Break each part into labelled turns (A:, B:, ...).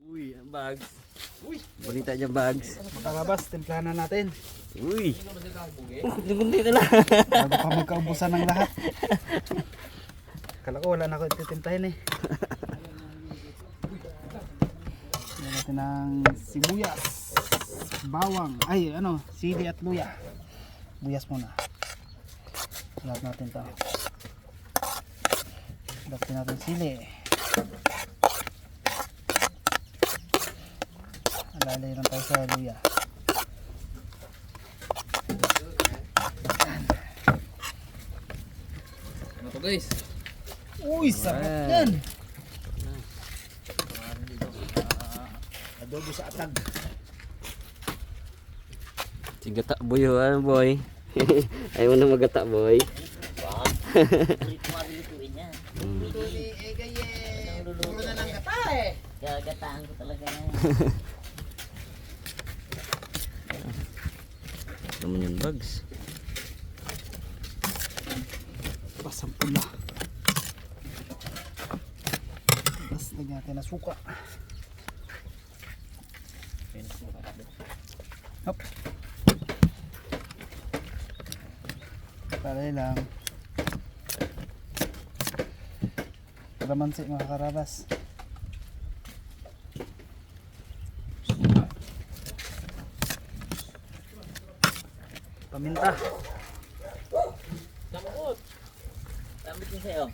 A: Uy, ang bags.
B: Uy,
A: Bonita dyan bags.
B: makalabas, timplahan na natin.
A: Uy. Kundi na lang.
B: Bago pa magkaubusan ng lahat. Kala ko wala na ako titimplahin eh. Lagyan natin ng sibuyas, bawang, ay ano, sili at luya. Buyas muna. Lahat natin to. Lagyan natin sili. Alalay lang tayo sa luya.
C: Ano to guys?
B: Uy, sarap yan! Adobo sa atag.
A: Sigata boy, ano boy? Ayaw mo na magata boy.
B: Luto ni Egaye. Puro na ng gata eh.
D: Gagataan ko talaga na.
A: Naman yung bags.
B: Basang pula. Tapos lagyan natin na suka. Hop. Palay lang. Kalamansi mga karabas. Paminta.
D: Tambit niya sa'yo.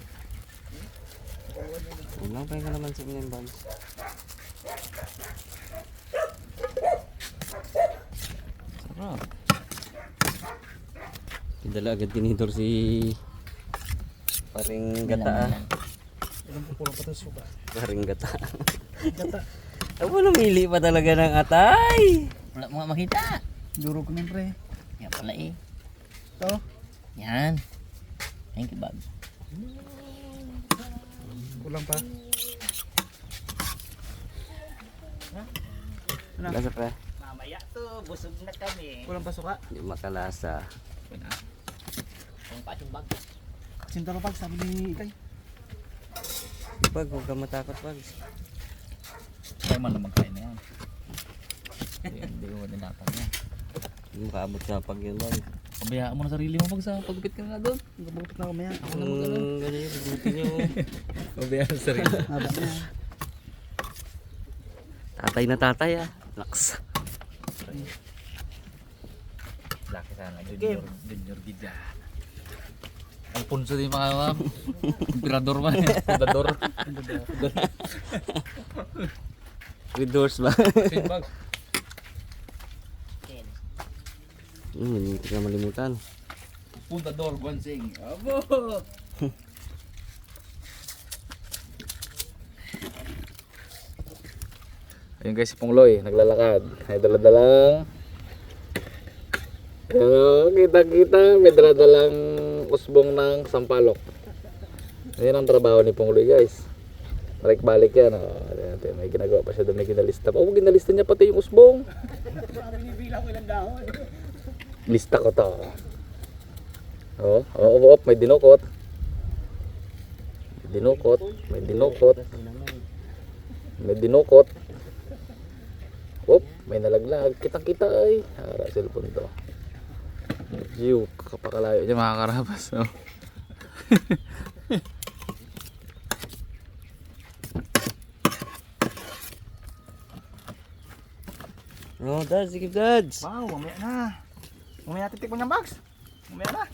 A: Ulang pa yung naman sa mga bags. Sarap. Pindala agad tinidor si paring gata.
B: Ilang pupulong pa ito suka.
A: Paring gata.
B: Gata.
A: Ako namili pa talaga ng atay.
D: Wala mo nga makita.
B: Duro ko nun pre.
D: Yan pala eh.
B: Ito.
D: Yan. Thank you, Bob.
B: Kulang pa. Ano?
A: Lasa pa.
D: Mamaya to, busog na kami.
B: Kulang pa suka.
A: Hindi makalasa.
D: Kung pa yung bag.
B: Sinta pa pag sabi ni Ikay.
A: Pag huwag ka matakot bags.
C: Kaya man naman kain na yan. Hindi ko dinatang yan.
A: Hindi makaabot sa pag yun bags.
C: Pabayaan mo na sarili mo pag sa pagpit ka nga doon.
B: Gabugtot na kamaya.
C: Ako na mag-ano.
A: Ganyan yung buti nyo.
C: Pabayaan mo sarili.
B: Haba na.
A: Tatay na tatay ah. Laks.
C: Laki sana. Junior gida. Ang punso din mga ma'am. Emperador man. Fundador.
A: With doors ba?
C: Same bag.
A: Hindi ka malimutan.
C: Fundador, Guansing. Abo! Ayun guys, si Pungloy, naglalakad. May daladalang kita-kita, may daladalang usbong ng sampalok. Ayan ang trabaho ni Pungloy guys. Balik-balik yan. Oh. May ginagawa pa siya doon, may ginalista pa. Oh, ginalista niya pati yung usbong. Lista ko to. Oh, may dinukot. May dinukot. May nalaglag. Kitang-kita ay. Hara, cellphone to. Jiw, kapakalayo niya makakarabas. No?
A: Oh, dads, sige dads.
B: Wow, mamaya na. Mamaya natin tikman ng bags. Mamaya na.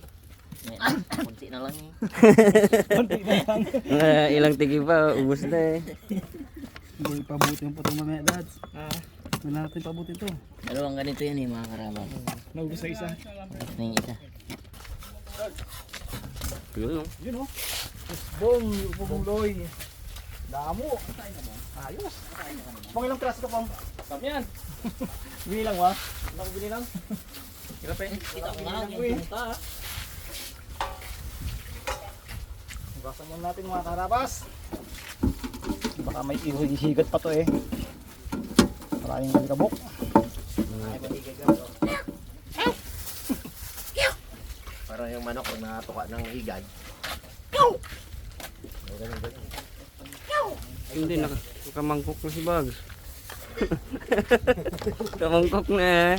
D: Kunti na lang eh.
B: Konti na lang.
A: Ilang tigi pa, ubos na eh.
B: Hindi pabuti yung putong mamaya dads. Wala natin pabuti ito.
D: Dalawang ganito yan eh mga karama.
B: Naubos na isa.
D: Tapos na yung isa.
A: Yun no.
B: Yun o. Bong, pumungloy. Damo. Ayos. Pang ilang praso ka pang? Kami yan. Binilang wa? Ano ko binilang? Kira pa yun.
D: Kita ko na
B: Uy.
D: yung ka.
B: Hugasan muna natin mga karabas. Baka may ihigat pa to eh. Maraming kalikabok.
E: Parang yung manok pag nakatuka ng higad.
A: Hindi, nakamangkok na si Bags. Kamangkok na.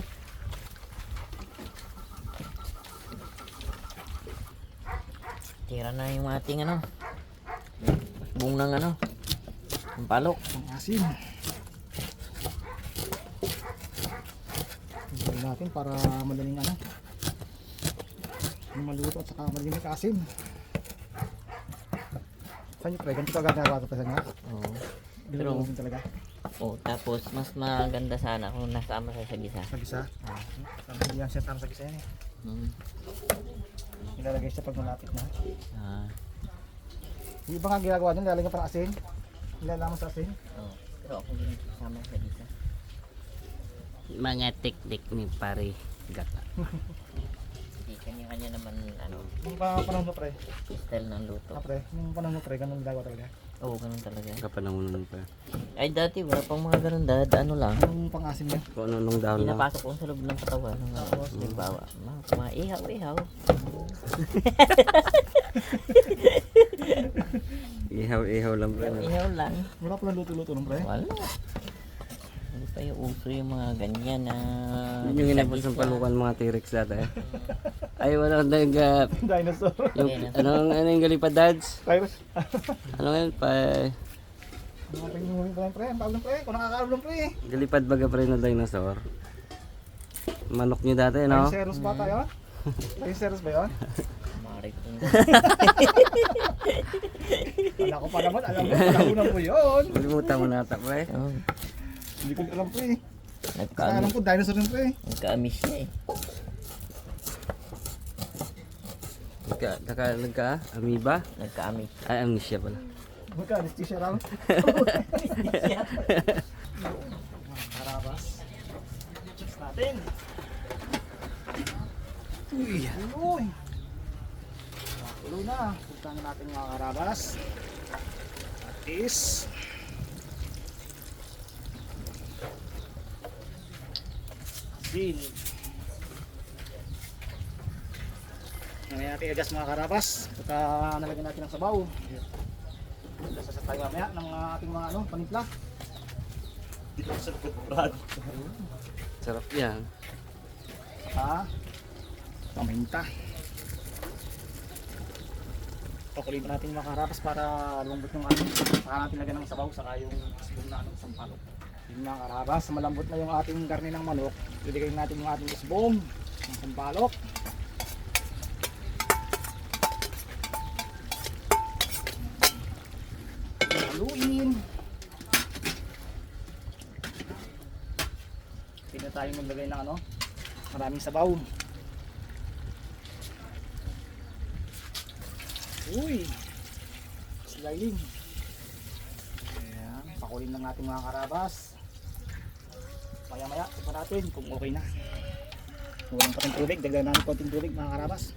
D: Tira na yung ating ano. Bung ng ano. Sampalok.
B: Ang asin. Gawin natin para madaling ano. Maluto at saka madaling asin. Saan yung pre? Ganito ka gagawa ito pa sa nga?
D: Oo.
B: Pero talaga.
D: Oh, tapos mas maganda sana kung nasama sa gisa.
B: Sa gisa. Hindi yan siya tama sa gisa yan eh.
D: Hmm.
B: Ilalagay siya pag malapit na.
D: Ah.
B: Yung iba nga ginagawa dyan, lalagyan pa ng asin. Nilalaman sa asin.
D: Oh. Pero ako din sama sa gisa.
A: Mga teknik ni pare gata.
D: Hindi kanya-kanya naman ano,
B: Yung panahon mo pre.
D: style ng luto.
B: Pre, yung panahon mo pre, ganun ginagawa talaga.
D: Oo, ganun talaga.
A: Kapanahonan pa.
D: Ay dati wala pang mga ganun, ano lang.
B: Yung pang-asin niya.
A: Kung ano nung daw lang.
D: Pinapasok ko sa loob ng katawan ng halimbawa. Mga ihaw.
A: Ihaw lang pa.
D: Ihaw lang.
B: Wala pala luto-luto ng pre.
D: Wala. Hindi pa yung uso yung mga ganyan na...
A: Yun yung inabot sa palukan mga T-Rex dati. Ay wala nag
B: Dinosaur.
A: yung ano yung galipad dads?
B: Virus.
A: Ano ngayon pa
B: Mga pag-inumin pa lang pre, ang tawag ng pre, kung nakakaalam ng pre.
A: galipad baga pre na dinosaur. Manok niyo dati no?
B: Rhinoceros ba tayo? Rhinoceros ba yun?
D: Marik yun.
B: Wala ko pa naman, alam mo, palahunan ko yun.
A: Kalimutan mo na ata pre.
D: Oh,
B: Hindi ko alam pre. Basta alam ko, dinosaur yung pre.
D: nagka-amiss siya eh.
A: Nagka amoeba?
D: Nagka-amiss.
A: Ay amnesia pala.
B: Magka, anesthesia raw. Karabas. Cheers natin. Uy. Tulo na. Puntahan natin mga karabas. At is. Asin. Ngayon natin igas mga karabas. Pagka nalagyan natin ng sabaw. Sasasa tayo mamaya ng mga ating mga ano, panimpla. Dito sa Brad.
A: Sarap yan.
B: Saka paminta. Pakuliin pa natin mga karabas para lumambot yung ano. Saka natin lagyan ng sabaw saka yung asbong na ano, sampalok. Yung mga karabas, malambot na yung ating karne ng manok. Iligay natin yung ating asbong, yung sampalok. Haluin. Pwede na tayong maglagay ng ano, maraming sabaw. Uy! Sliding. Ayan, pakulin lang natin mga karabas. Maya maya, ito natin kung okay na. Walang patang tubig, dagdagan natin konting tubig mga karabas.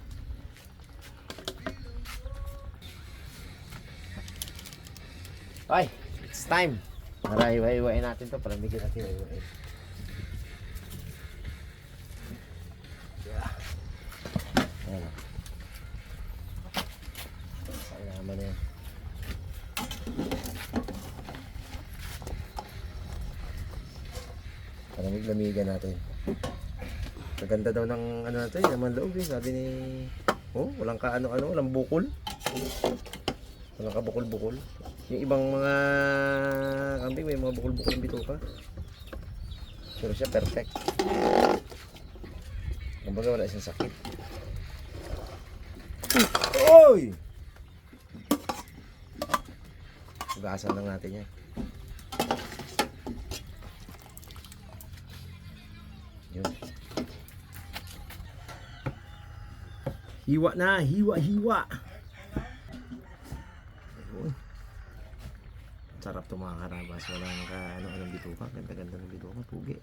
E: Okay, it's time. Para iwa-iwain natin to para bigyan natin iwa-iwain. Ayan. Saan naman yan? Palamig-lamigan natin. Maganda daw ng ano natin, naman loob eh. Sabi ni... Oh, walang ka-ano-ano, walang bukol. Walang kabukol-bukol. Yung ibang mga kambing may mga bukol-bukol ng bituka. Pero siya perfect. Kumbaga wala siyang sakit. Oy! Hugasan lang natin yan. Yun. Hiwa na! Hiwa! Sarap to mga karabas. Walang ka ano-anong bituka. Ganda-ganda ng bituka. Pugi.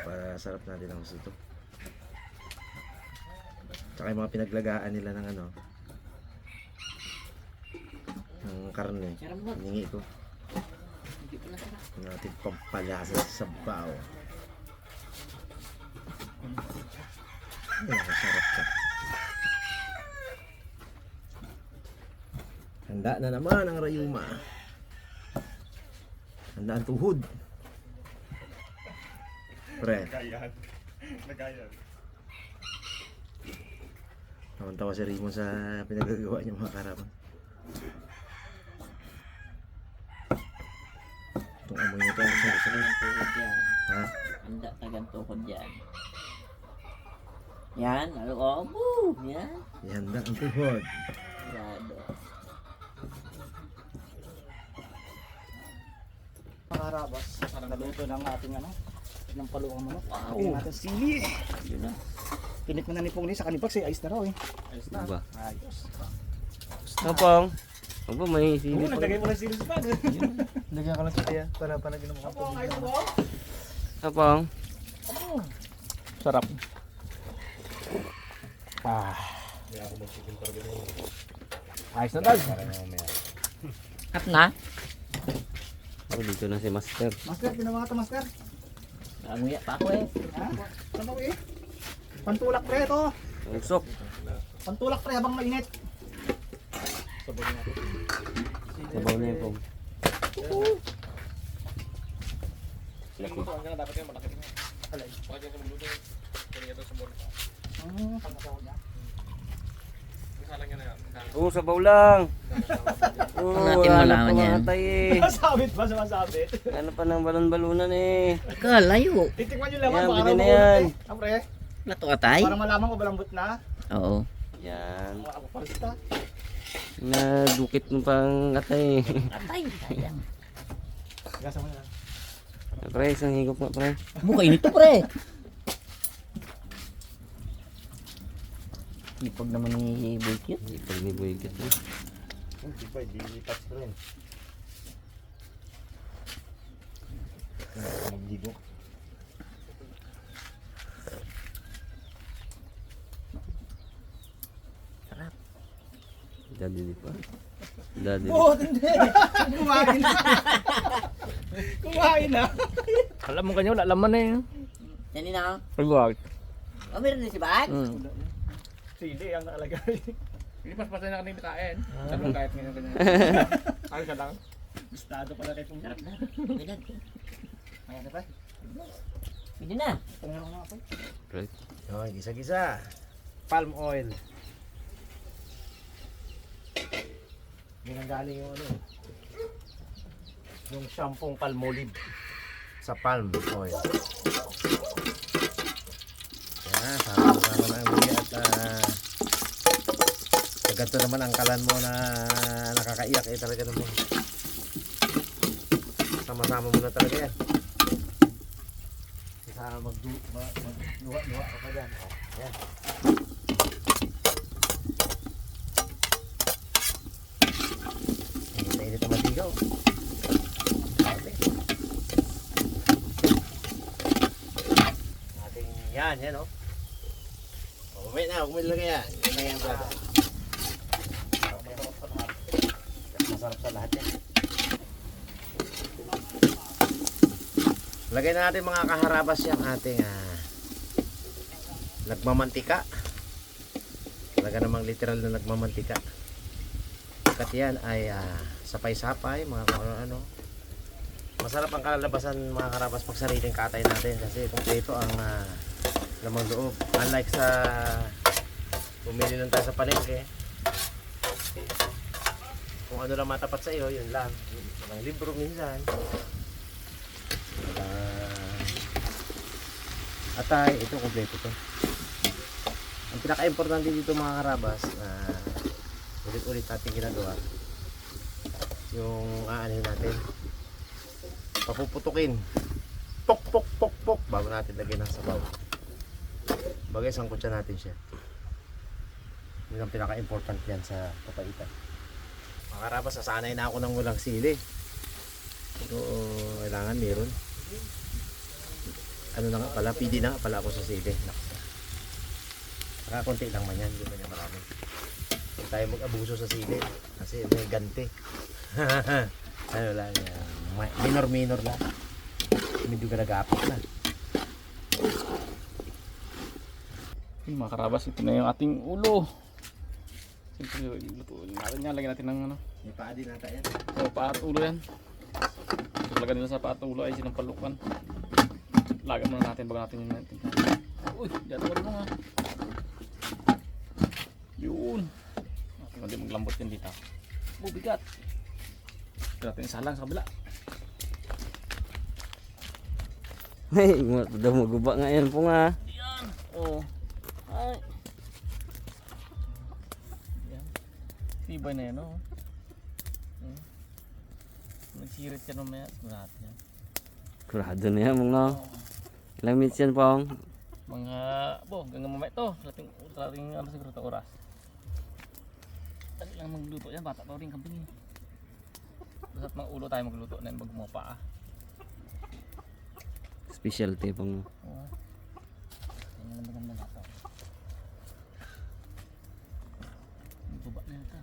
E: Para sarap natin ang gusto to. Tsaka yung mga pinaglagaan nila ng ano. Ng karne. Hiningi ko. Natin pampalasa sa sabaw. Ay, sarap ka. Handa na naman ang rayuma. Handa ang tuhod. Pre.
B: Nagayan.
E: Tawa si Raymond sa pinagagawa niya mga karapan. Itong amoy nito ang sarap.
D: Tuhod yan.
E: Ha?
D: Handa tagang tuhod yan. Yan, oh, boo! Yan.
E: Ihanda ang tuhod.
D: Grado.
B: Mga karabas, naluto ng ating ng paluang manok. Lagyan natin sili.
D: Yun na.
B: Pinit mo na ni Pongli sa kanipag, ayos na raw eh. Ayos na.
A: Ba?
B: Ayos.
A: Kapong. Aba, may sili
B: Oo,
A: pa.
B: naglagay mo ng sili sa bag. Lagyan ka lang sa tiya para panagin mo ka. Ayos mo.
A: Kapong.
B: Sarap. Ayos na dad.
D: Cut na?
A: Oh, dito na si Master.
B: Master, pinamata master.
D: Nanguya pa ako eh.
B: Ha? Ano ba eh? Pantulak pre ito.
A: Usok.
B: Pantulak pre habang mainit.
A: Sabaw na yung pong. Oo, sabaw lang. Oo,
D: Natin malaman yan.
A: Pamatay eh.
B: Masabit ba? Sumasabit.
A: Ano pa ng balon-balunan eh.
D: Ika, layo.
B: Titikman nyo laman
A: Yan,
B: para
A: pwede na
B: maulot
A: yan.
B: eh. Ah, pre,
D: Lato ka tay?
B: para malaman ko balambot na.
D: Oo.
A: Yan.
B: Mga kapalista.
A: Nadukit mo pang atay eh.
D: Atay, sayang.
B: Gasa mo na lang.
A: Pre, isang higop nga pre.
D: Mukha inito pre. Ipag naman ni Boykit.
A: Ipag ni Boykit eh.
E: Hindi pa, hindi lipat ko rin. Magdigo.
A: Daddy di pa. Daddy di.
B: Oo, hindi. Kumain na. Kumain na.
C: Alam mo kanyo, wala laman na yun.
D: Yan na.
C: Ay, wag.
D: Oh, meron din si Bag?
B: Sili ang nakalagay.
C: Lipas-pasay na kanina kain. Sabi kahit ngayon ganyan. Ayos ka lang.
B: Gustado pala kay Pongli.
D: Sarap na. Bilad.
B: Ayan na pa.
D: Pwede na.
B: Tangan ako nga pa.
A: Pre.
E: Okay, gisa-gisa. Palm oil. Yan ang galing yung yung shampoo Palmolive sa palm oil. Yan, sama-sama na ang huli at ganito naman ang kalan mo na nakakaiyak eh talaga naman. Sama-sama mo na talaga yan. Sa magluwa-luwa ka pa dyan. Oh, yan. Init na matigaw. Grabe. Ating yan oh. Umay na, lagay yan. Yan na yan brother. Masarap sa lahat yan. Lagay na natin mga kaharabas yung ating nagmamantika. Talaga namang literal na nagmamantika. Kat yan ay sapay-sapay mga ano. Masarap ang kalalabasan mga karabas pag sariling katay natin kasi kompleto ang lamang loob. Unlike sa bumili lang tayo sa palengke. Kung ano lang matapat sa iyo, yun lang. Walang libro minsan. Atay, ito kompleto to. Ang pinaka-importante dito mga karabas na ulit-ulit natin ginagawa yung aanin natin, papuputukin, pok pok pok pok bago natin lagyan ng sabaw. Bagay sangkutsa natin siya. Yun ang pinaka-important yan sa papaitan. Mga karabas, sasanay na ako ng walang sili. So kailangan meron. Ano na nga pala, PD na nga pala ako sa sili. Nakakunti lang man yan, hindi man yan marami. Huwag tayo mag-abuso sa sili kasi may ganti. Ano lang yan, minor lang. Medyo nag-aapit na.
C: Mga karabas, ito na yung ating ulo. Siyempre, lutuin natin nga. Lagyan natin ng
E: May paa din ata yan.
B: So, paatulo yan. Talaga nila sa paatulo ay sinampalukan. Lagan muna natin bago natin yung natin. Uy, dyan ako rin nga. Yun. Hindi maglambot yan dito. Bigat. Ito natin isa lang sa kabila.
A: Hey, daw maguba nga yan po nga.
B: Yan. Oh. Ay. Yan. Tibay na yan, oh. Nagsirit ka naman yan. Sigurado yan.
A: Kurado na yan mga. Ilang minutes yan pong?
B: Mga, hanggang mamaya ito. Lating ano siguro ito oras. Dali lang magluto yan. Bata pa rin kambing. Basta't mga ulo tayo magluto na yan. Magmumapa ah.
A: Specialty pong.
B: Oo. Yan ang maganda na ito. Magbuba na ito.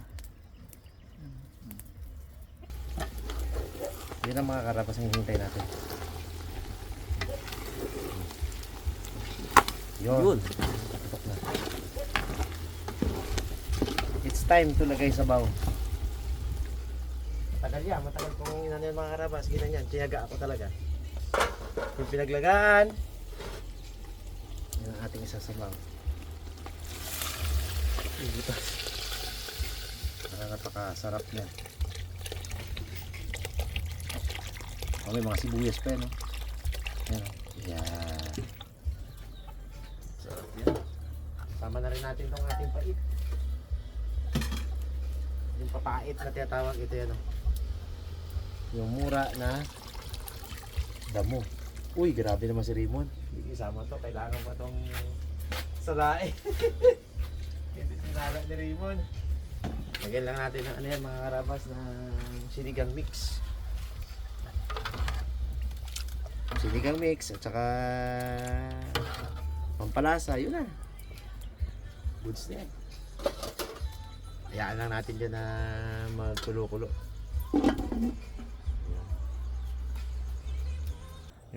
E: Yan ang mga karapas ang hihintay natin. Yun. Tutok na. It's time to lagay sabaw. Matagal yan. Matagal kong inano yung mga karapas. Ginanyan. Tiyaga ako talaga. Yung pinaglagaan. Yan ang ating isasabaw. Ibutas. Napakasarap niya. Oh, may mga sibuyas pa yan, no? Yan, oh. Yan. Sarap yan. Sama na rin natin itong ating pait. Yung papait na tinatawag ito yan, oh. Yung mura na damo. Uy, grabe naman si Raymond. Hindi isama to. Kailangan pa itong salain. Hindi sinala ni Raymond. Lagyan lang natin ng ano yan, mga karabas na sinigang mix. Sinigang mix at saka pampalasa, yun na. Goods na yan. Hayaan lang natin dyan na magkulo-kulo.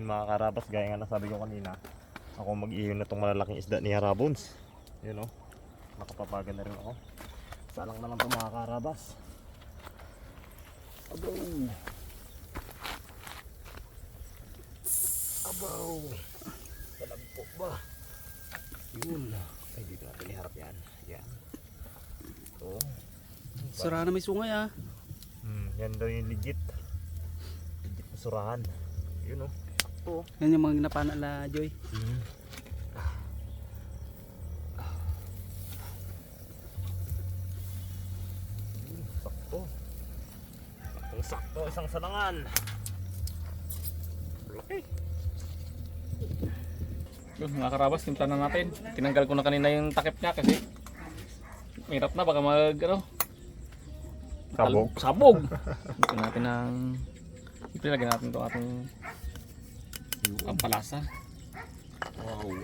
F: Yung mga karabas, gaya nga nasabi ko kanina, ako mag-iyon na itong malalaking isda ni Harabons. Yun o, nakapabagan na rin ako. Salang na lang ito mga karabas. Abaw! Abaw! Talagpo ba? Yun. Ay, dito natin iharap yan. Yan. Ito.
B: Sura na may sungay ah.
F: Yan daw yung legit. Legit na surahan. Yun o.
B: Yan yung mga ginapana la Joy.
F: Sakto. Sakto, isang salangan.
B: Yun mga karabas, timpla na natin. Tinanggal ko na kanina yung takip niya kasi mahirap na baka mag ano.
F: Sabog.
B: Sabog. Ito natin ng siyempre lagyan natin ito ating pampalasa. Wow.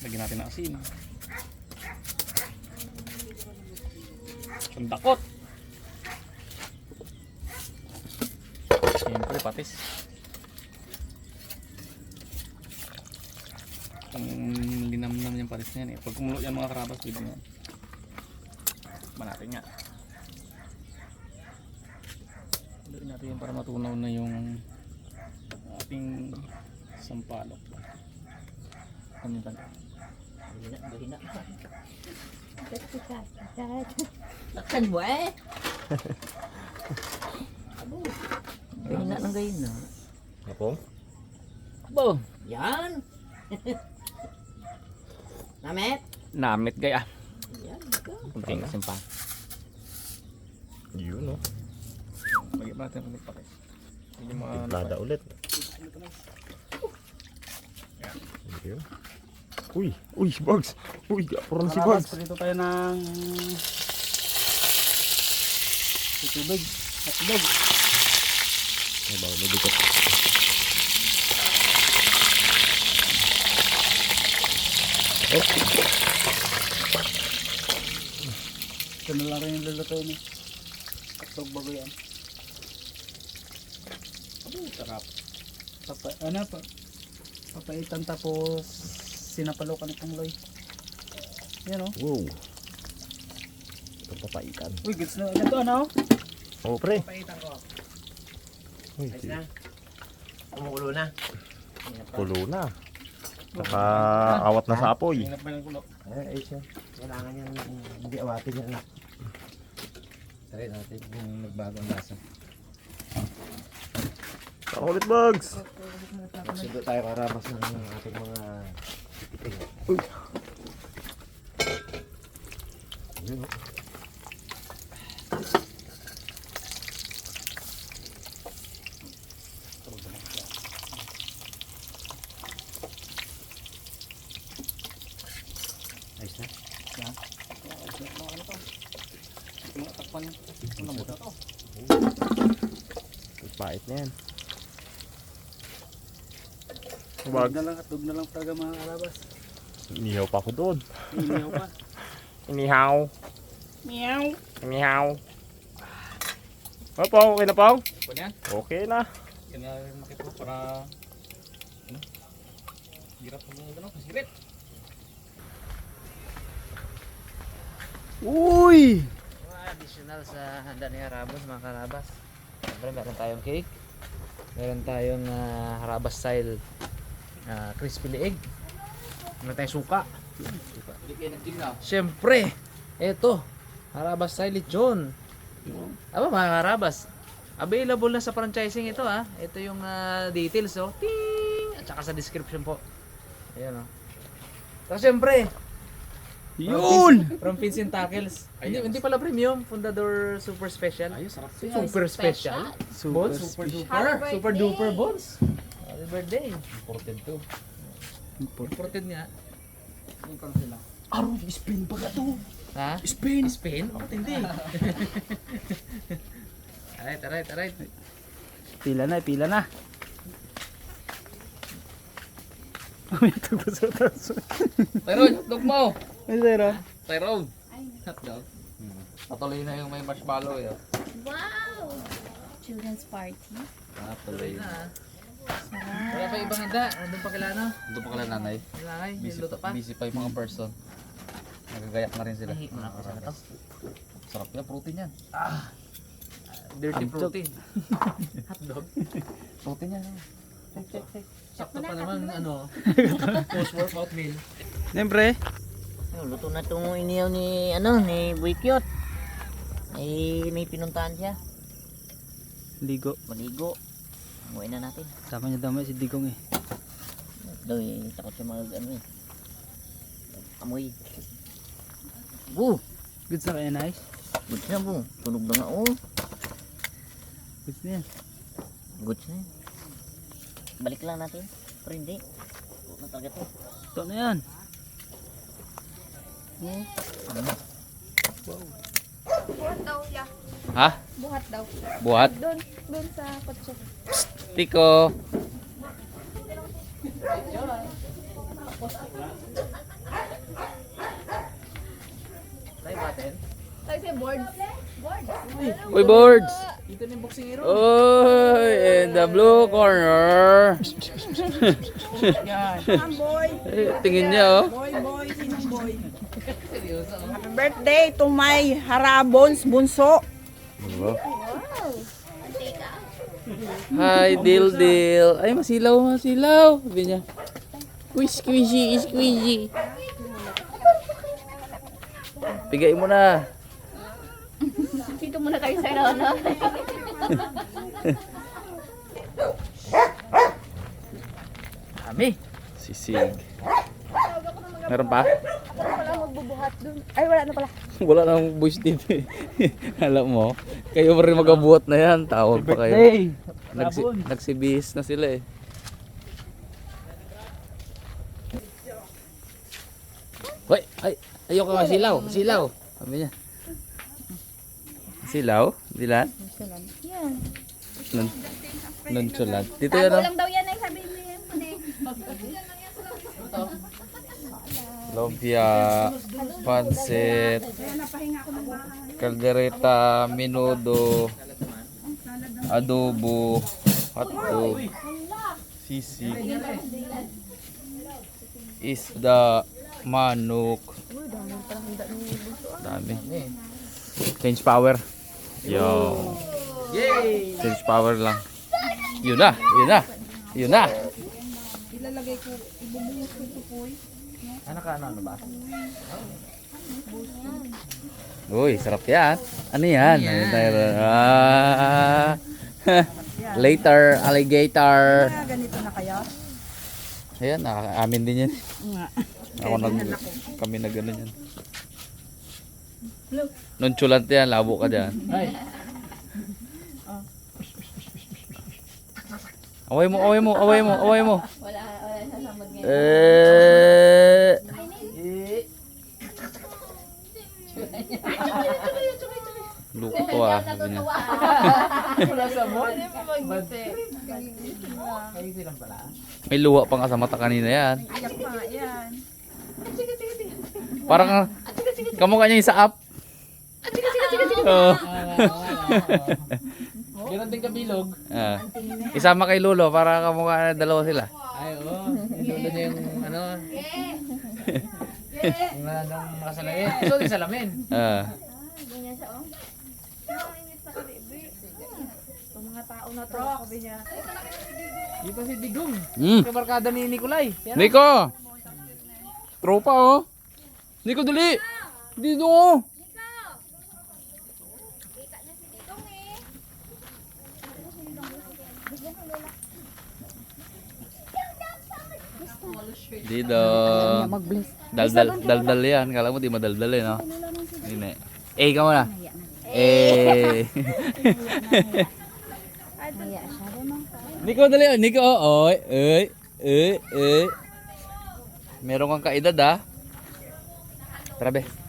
B: Lagyan natin ng asin. Sandakot. Siyempre patis. Ang linamnam yung patis na yan eh. Pag kumulo yan mga karabas, pwede yan. Ba natin nga. Haluin natin yan para matunaw na yung ating sampalok. Ano yung tanda?
D: Gahina. Laksan mo eh. Gahina ng gahina.
F: Ako?
B: Bo!
D: Yan. Namet.
B: Namit gaya.
D: Yan. Ikaw.
B: Kunting asin pa.
F: Yun o.
B: Lagyan natin ng patis. Hindi mga
F: Lada ulit. Yun. Uy! Uy! Si Bugs! Uy! Parang si Bugs!
B: Dito tayo ng tubig. Hotdog.
F: May bago may dikot. Oh!
B: Ito na lang rin yung lulutuin eh. Hotdog bago yan. Sarap. Papaitan tapos sinapalukan itong loy. Yan o.
F: Wow! Itong papaitan.
B: Uy, gets na agad to, ano?
F: Oo, pre.
B: Paitan ko.
F: Uy,
E: Kumukulo na.
F: kulo na. Saka awat na sa apoy.
B: Hinap ba ng kulo?
E: Ay, ayos yan. Kailangan yan, hindi awatin yan. Try natin kung nagbago ang lasa.
F: Saka ulit, Bugs.
E: Magsundo tayo karabas ng ating mga tipiting. Yun, oh. Ayos na.
B: Mga takpan. Ano mo to?
F: Pait na yan.
B: Dog na lang at dog na lang talaga mga karabas.
F: Inihaw pa ako doon.
B: Inihaw pa.
F: Inihaw.
B: Meow.
F: Inihaw. Opo, okay na po?
B: Ano yan?
F: Okay na.
B: Yan na makita ko para... Ano? Hirap mo mga gano'n. Sigaret.
C: Uy!
D: Additional sa handa ni Harabos mga karabas. Siyempre meron tayong cake. Meron tayong Harabas style crispy leeg. Meron tayong suka. Siyempre, eto, Harabas style lechon. Aba mga karabas, available na sa franchising ito ha. Ito yung details oh. Ting! At saka sa description po. Ayan oh. Tapos siyempre,
C: Yun!
D: from Fins and Tackles. Hindi pala premium, Fundador Super Special.
B: Ayos, sarap.
D: Super special. Bones, super duper. Super duper bones. Happy birthday.
B: Imported to.
D: Imported nga.
B: Imported sila.
C: Aro, Spain pa ka to.
D: Ha?
C: Spain.
D: Spain? Bakit hindi? Alright.
C: Pila na.
D: Tyrone, hotdog mo.
C: Ano sa'yo?
D: Tyrone. Hotdog. Patuloy na yung may marshmallow eh.
G: Wow! Children's party.
D: Patuloy na. Wala pa ibang handa. Nandun pa kilano.
H: Doon pa kala nanay.
D: Nanay, niluto pa.
H: Busy pa yung mga person. Nagagayak na rin sila.
D: Ihi mo na ako sa to.
H: Sarap yan, protein yan.
D: Dirty protein. Hotdog.
H: Protein yan.
D: Sakto pa naman ano. Post-workout meal.
C: Siyempre.
D: Luto na itong iniyaw ni ni Boy Cute. May pinuntahan siya.
C: Ligo.
D: Maligo. Umuwi na natin.
C: Sama niya damay si Digong eh.
D: Daw takot siya mag amoy. Bu!
C: Goods na kaya nice?
D: Goods na bu. Tunog na nga oh.
C: Goods na yan.
D: Goods na. Balik lang natin. Pero hindi. Ito na talaga to.
C: Ito na yan.
G: Buhat daw, ya.
H: Ha?
G: Buhat daw.
H: Buhat?
G: Doon sa kotse.
H: Tiko.
D: Tayo natin.
G: Tayo sa board. Board.
H: Uy, boards.
D: Ito na yung boxing hero.
H: Uy, in the blue corner.
G: Ang boy.
H: Tingin niya, oh.
G: Boy. Sinong boy?
D: Seryoso.
G: Happy birthday to my Harabons bunso.
H: Hi, Dil. Ay, masilaw. Sabi niya. Uy, squeezy. Bigay mo na.
G: Dito muna kayo sa lolo.
D: Kami.
H: Sisig. Meron pa?
G: Wala magbubuhat doon. Ay, wala na pala.
H: Wala nang voice dito eh. Alam mo, kayo pa rin magabuhat na yan. Tawag pa kayo.
C: Hey!
H: Nagsibihis na sila eh. Hoy, ayoko nga silaw. Sabi niya. Silaw? Dilan?
G: Yan.
H: Nonchalant. Dito
G: Tago
H: yan oh.
G: lang daw yan ay sabi niya yan.
H: Lumpia, pansit, kaldereta, menudo, adobo, hotdog, sisig, isda, manok. Dami. Change power. Yo.
D: Yay!
H: Change power lang. Yun na, yun na. Yun na.
G: Ilalagay ko, ibubuhos ko ito po.
D: Ano ba?
H: Uy, sarap yan. Ano yan? Ah. Later, alligator.
G: Ganito na kaya?
H: Ayan, amin din yan.
G: Nga.
H: Kami na gano'n yan. Nonchalant yan, labo ka dyan.
D: Ay,
H: Away mo, away mo, away mo, away mo.
I: Wala sasamad ngayon.
H: Luko ko ah. Sabi niya.
D: wala sa mo. Kayo silang pala.
H: May luwa pa nga sa mata kanina yan.
G: Ayak pa, yan.
H: Parang kamukha niya yung saap. Oo.
D: Ganon din kabilog.
H: Ah. Isama kay Lolo para kamukha na dalawa sila.
D: Ay, oo. Inulo niya yung ano. Yung nakasalamin. So, din salamin.
H: Ah.
I: Ganyan siya, oh.
G: Itong mga tao na to, sabi niya.
D: Di pa si Digong.
H: Mm.
D: Kabarkada ni Nicolay. Yan.
H: Nico! Tropa oh. Nico dali. Dito oh. Dito. Daldal yan. Kala mo di madaldal eh, no? Hindi. Eh, ka muna. Eh. Nico, dali. Oh. Nico, oy. Meron kang kaedad, ah. Tara, be.